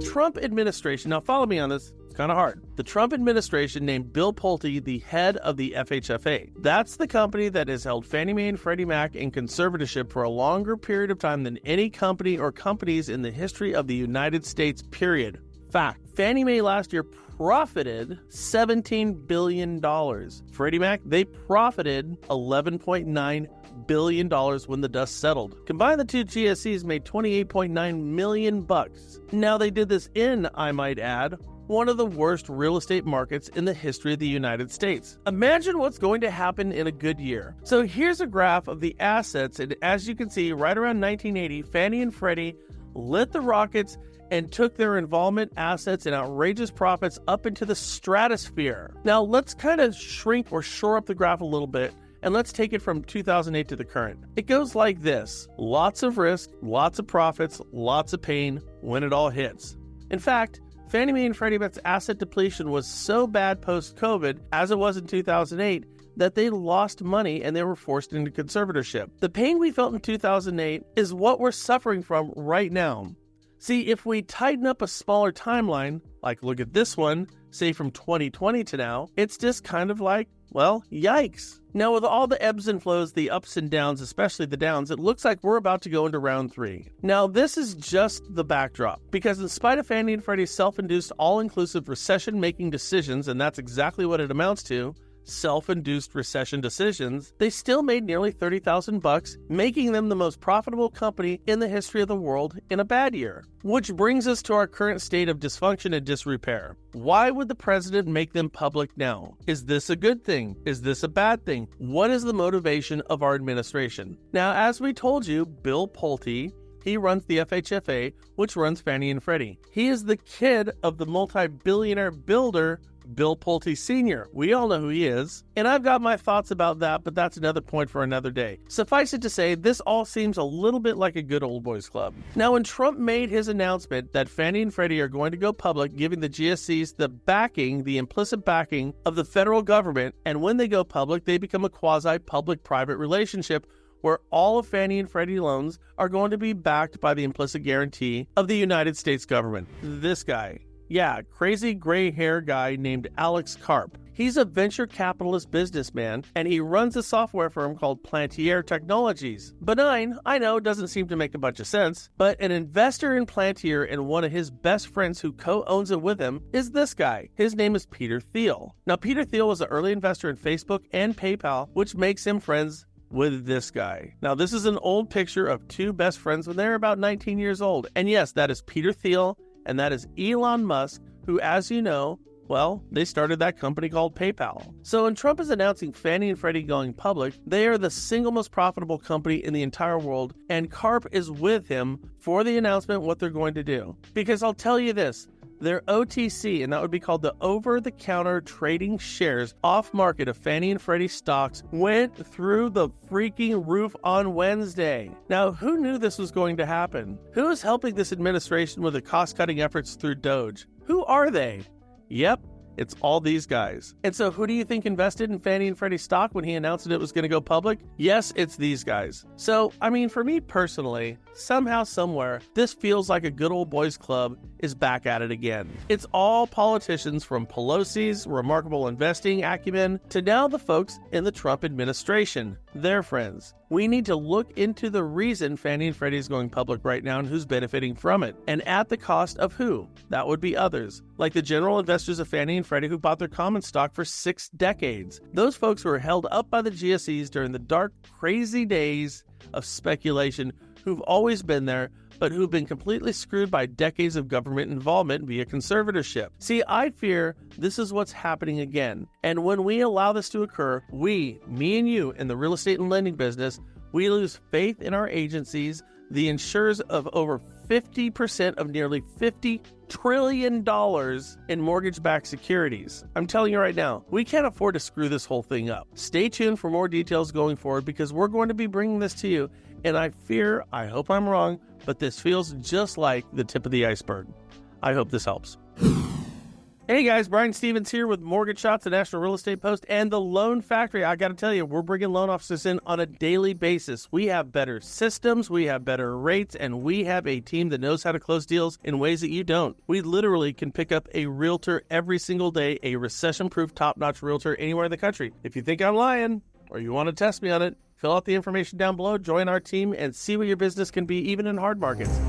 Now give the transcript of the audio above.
Trump administration, now follow me on this, it's kind of hard. The Trump administration named Bill Pulte the head of the FHFA. That's the company that has held Fannie Mae and Freddie Mac in conservatorship for a longer period of time than any company or companies in the history of the United States, period. Fact. Fannie Mae last year profited $17 billion. Freddie Mac, they profited $11.9 billion when the dust settled. Combined, the two GSEs made $28.9 million bucks. Now, they did this in, I might add, one of the worst real estate markets in the history of the United States. Imagine what's going to happen in a good year. So here's a graph of the assets, and as you can see, right around 1980, Fannie and Freddie lit the rockets and took their involvement, assets, and outrageous profits up into the stratosphere. Now, let's kind of shrink or shore up the graph a little bit, and let's take it from 2008 to the current. It goes like this. Lots of risk, lots of profits, lots of pain when it all hits. In fact, Fannie Mae and Freddie Mac's asset depletion was so bad post-COVID, as it was in 2008, that they lost money and they were forced into conservatorship. The pain we felt in 2008 is what we're suffering from right now. See, if we tighten up a smaller timeline, like look at this one, say from 2020 to now, it's just kind of like, well, yikes. Now, with all the ebbs and flows, the ups and downs, especially the downs, it looks like we're about to go into round 3. Now, this is just the backdrop, because in spite of Fannie and Freddie's self-induced, all-inclusive recession-making decisions, and that's exactly what it amounts to, self-induced recession decisions, they still made nearly $30,000, making them the most profitable company in the history of the world in a bad year. Which brings us to our current state of dysfunction and disrepair. Why would the president make them public now? Is this a good thing? Is this a bad thing? What is the motivation of our administration? Now, as we told you, Bill Pulte, he runs the FHFA, which runs Fannie and Freddie. He is the kid of the multi-billionaire builder Bill Pulte Sr. We all know who he is, and I've got my thoughts about that, but that's another point for another day. Suffice it to say, this all seems a little bit like a good old boys club. Now, when Trump made his announcement that Fannie and Freddie are going to go public, giving the GSEs the backing, the implicit backing of the federal government, and when they go public, they become a quasi-public-private relationship where all of Fannie and Freddie loans are going to be backed by the implicit guarantee of the United States government. This guy. Yeah, crazy gray hair guy named Alex Karp. He's a venture capitalist businessman, and he runs a software firm called Palantir Technologies. Benign, I know, doesn't seem to make a bunch of sense, but an investor in Palantir and one of his best friends who co-owns it with him is this guy. His name is Peter Thiel. Now, Peter Thiel was an early investor in Facebook and PayPal, which makes him friends with this guy. Now, this is an old picture of two best friends when they were about 19 years old. And yes, that is Peter Thiel, and that is Elon Musk, who, as you know, well, they started that company called PayPal. So when Trump is announcing Fannie and Freddie going public, they are the single most profitable company in the entire world, and Karp is with him for the announcement what they're going to do. Because I'll tell you this, their OTC, and that would be called the over-the-counter trading shares off-market of Fannie and Freddie stocks, went through the freaking roof on Wednesday. Now, who knew this was going to happen? Who is helping this administration with the cost-cutting efforts through Doge? Who are they? Yep, it's all these guys. And so who do you think invested in Fannie and Freddie stock when he announced that it was going to go public? Yes, it's these guys. So, I mean, for me personally, somehow, somewhere, this feels like a good old boys club is back at it again. It's all politicians from Pelosi's remarkable investing acumen to now the folks in the Trump administration, their friends. We need to look into the reason Fannie and Freddie is going public right now and who's benefiting from it. And at the cost of who? That would be others, like the general investors of Fannie and Freddie who bought their common stock for 6 decades. Those folks were held up by the GSEs during the dark, crazy days of speculation, who've always been there, but who've been completely screwed by decades of government involvement via conservatorship. See, I fear this is what's happening again. And when we allow this to occur, we, me and you, in the real estate and lending business, we lose faith in our agencies, the insurers of over 50% of nearly $50 trillion in mortgage-backed securities. I'm telling you right now, we can't afford to screw this whole thing up. Stay tuned for more details going forward because we're going to be bringing this to you. And I hope I'm wrong, but this feels just like the tip of the iceberg. I hope this helps. Hey guys, Brian Stevens here with Mortgage Shots, the National Real Estate Post, and the Loan Factory. I got to tell you, we're bringing loan officers in on a daily basis. We have better systems, we have better rates, and we have a team that knows how to close deals in ways that you don't. We literally can pick up a realtor every single day, a recession-proof, top-notch realtor anywhere in the country. If you think I'm lying or you want to test me on it, fill out the information down below, join our team, and see what your business can be even in hard markets.